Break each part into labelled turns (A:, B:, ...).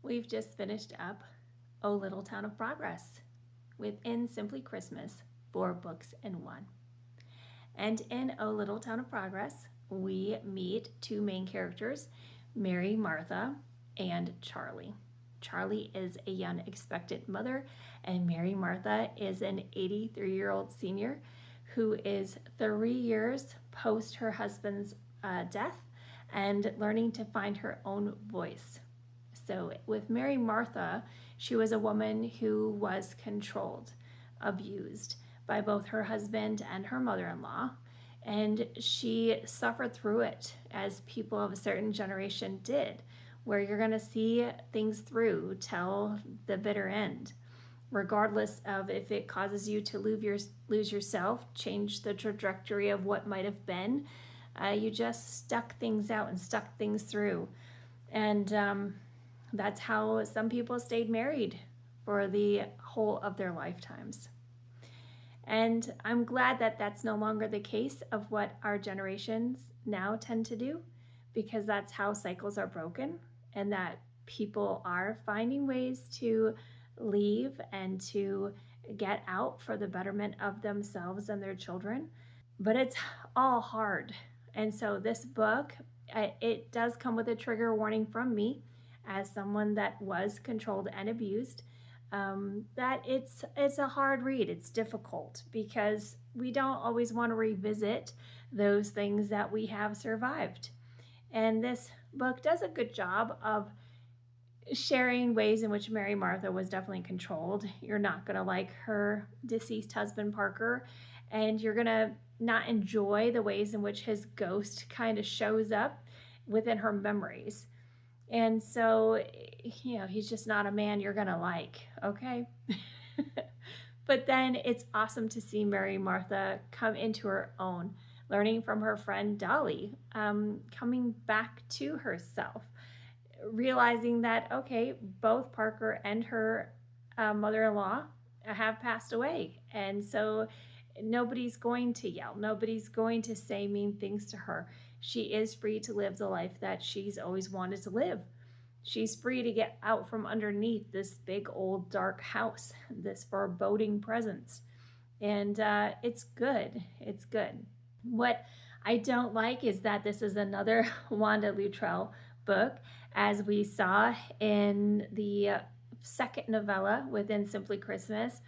A: We've just finished up O Little Town of Progress within Simply Christmas, 4 books in 1. And in O Little Town of Progress, we meet 2 main characters, Mary Martha and Charlie. Charlie is a young expectant mother, and Mary Martha is an 83-year-old senior who is 3 years post her husband's death and learning to find her own voice. So with Mary Martha, she was a woman who was controlled, abused by both her husband and her mother-in-law, and she suffered through it as people of a certain generation did, where you're going to see things through till the bitter end, regardless of if it causes you to lose yourself, change the trajectory of what might have been. You just stuck things out and stuck things through. And that's how some people stayed married for the whole of their lifetimes. And I'm glad that that's no longer the case of what our generations now tend to do, because that's how cycles are broken, and that people are finding ways to leave and to get out for the betterment of themselves and their children. But it's all hard. And so this book, it does come with a trigger warning from me as someone that was controlled and abused, that it's a hard read. It's difficult because we don't always want to revisit those things that we have survived. And this book does a good job of sharing ways in which Mary Martha was definitely controlled. You're not going to like her deceased husband, Parker, and you're going to not enjoy the ways in which his ghost kind of shows up within her memories. And so, he's just not a man you're going to like, okay? But then it's awesome to see Mary Martha come into her own, learning from her friend Dolly, coming back to herself, realizing that, okay, both Parker and her mother-in-law have passed away. And so nobody's going to yell. Nobody's going to say mean things to her. She is free to live the life that she's always wanted to live. She's free to get out from underneath this big old dark house, this foreboding presence. And it's good. It's good. What I don't like is that this is another Wanda Luttrell book, as we saw in the second novella within Simply Christmas,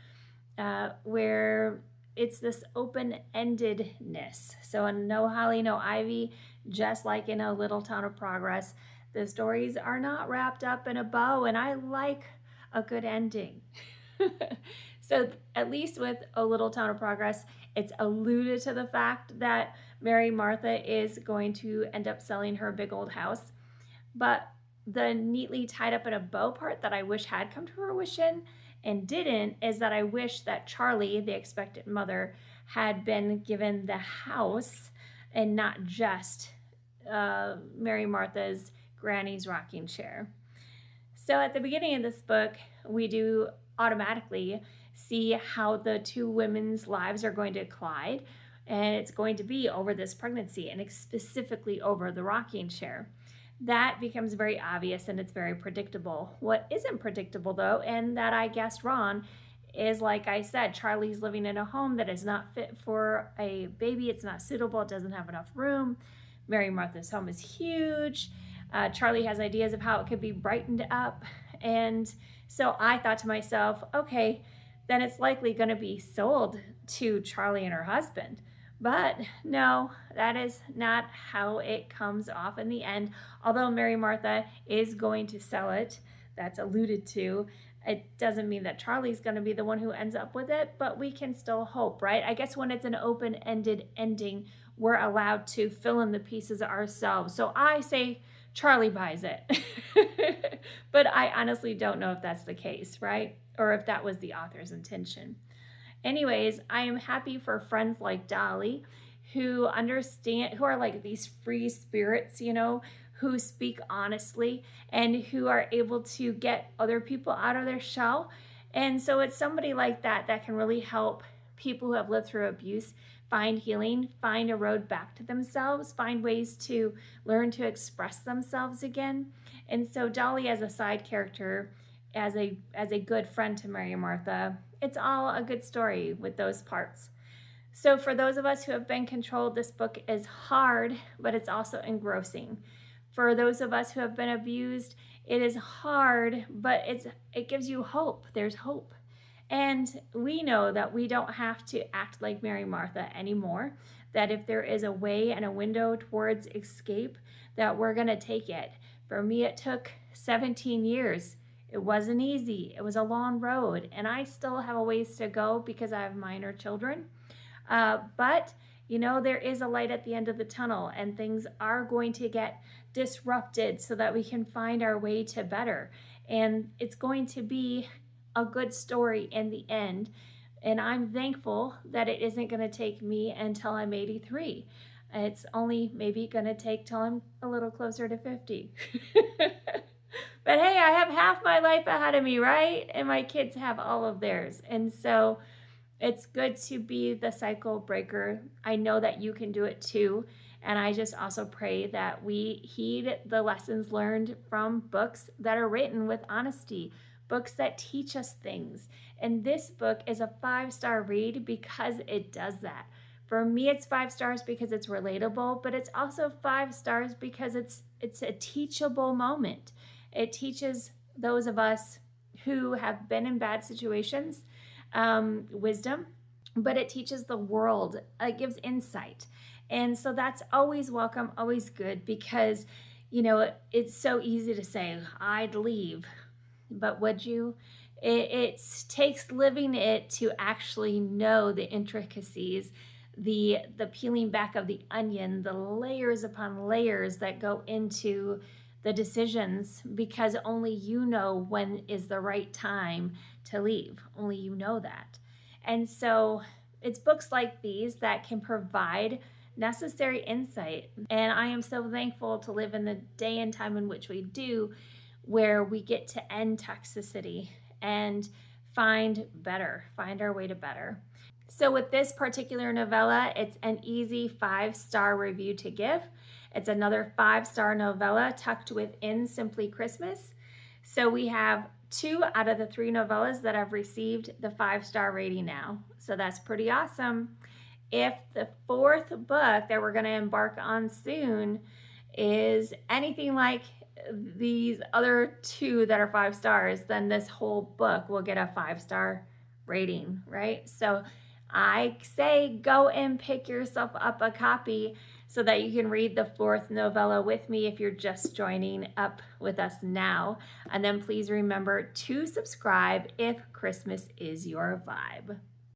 A: where it's this open-endedness. So in No Holly, No Ivy, just like in A Little Town of Progress, the stories are not wrapped up in a bow, and I like a good ending. So at least with A Little Town of Progress, it's alluded to the fact that Mary Martha is going to end up selling her big old house. But the neatly tied up in a bow part that I wish had come to fruition and didn't is that I wish that Charlie, the expectant mother, had been given the house and not just Mary Martha's granny's rocking chair. So at the beginning of this book, we do automatically see how the 2 women's lives are going to collide, and it's going to be over this pregnancy, and specifically over the rocking chair. That becomes very obvious, and it's very predictable. What isn't predictable, though, and that I guessed wrong, is, like I said, Charlie's living in a home that is not fit for a baby. It's not suitable. It doesn't have enough room. Mary Martha's home is huge. Charlie has ideas of how it could be brightened up. And so I thought to myself, okay, then it's likely going to be sold to Charlie and her husband. But no, that is not how it comes off in the end. Although Mary Martha is going to sell it, that's alluded to, it doesn't mean that Charlie's going to be the one who ends up with it, but we can still hope, right? I guess when it's an open-ended ending, we're allowed to fill in the pieces ourselves. So I say Charlie buys it. But I honestly don't know if that's the case, right? Or if that was the author's intention. Anyways, I am happy for friends like Dolly who understand, who are like these free spirits, who speak honestly and who are able to get other people out of their shell. And so it's somebody like that that can really help people who have lived through abuse find healing, find a road back to themselves, find ways to learn to express themselves again, And so Dolly as a side character, as a good friend to Mary and Martha, it's all a good story with those parts. So for those of us who have been controlled, this book is hard, but it's also engrossing. For those of us who have been abused, it is hard, but it gives you hope. There's hope. And we know that we don't have to act like Mary Martha anymore, that if there is a way and a window towards escape, that we're going to take it. For me, it took 17 years. It wasn't easy. It was a long road, and I still have a ways to go because I have minor children. But there is a light at the end of the tunnel, and things are going to get disrupted so that we can find our way to better. And it's going to be a good story in the end. And I'm thankful that it isn't going to take me until I'm 83. It's only maybe going to take till I'm a little closer to 50. But hey, I have half my life ahead of me, right? And my kids have all of theirs. And so it's good to be the cycle breaker. I know that you can do it too. And I just also pray that we heed the lessons learned from books that are written with honesty, books that teach us things. And this book is a 5-star read because it does that. For me, it's 5 stars because it's relatable, but it's also 5 stars because it's a teachable moment. It teaches those of us who have been in bad situations wisdom, but it teaches the world. It gives insight. And so that's always welcome, always good, because, it's so easy to say, I'd leave, but would you? It takes living it to actually know the intricacies, the peeling back of the onion, the layers upon layers that go into the decisions, because only you know when is the right time to leave. Only you know that. And so it's books like these that can provide necessary insight. And I am so thankful to live in the day and time in which we do, where we get to end toxicity and find our way to better. So with this particular novella, it's an easy 5-star review to give. It's another 5-star novella tucked within Simply Christmas. So we have 2 out of the 3 novellas that have received the 5-star rating now. So that's pretty awesome. If the 4th book that we're going to embark on soon is anything like these other 2 that are 5 stars, then this whole book will get a 5-star rating, right? So I say go and pick yourself up a copy so that you can read the 4th novella with me if you're just joining up with us now. And then please remember to subscribe if Christmas is your vibe.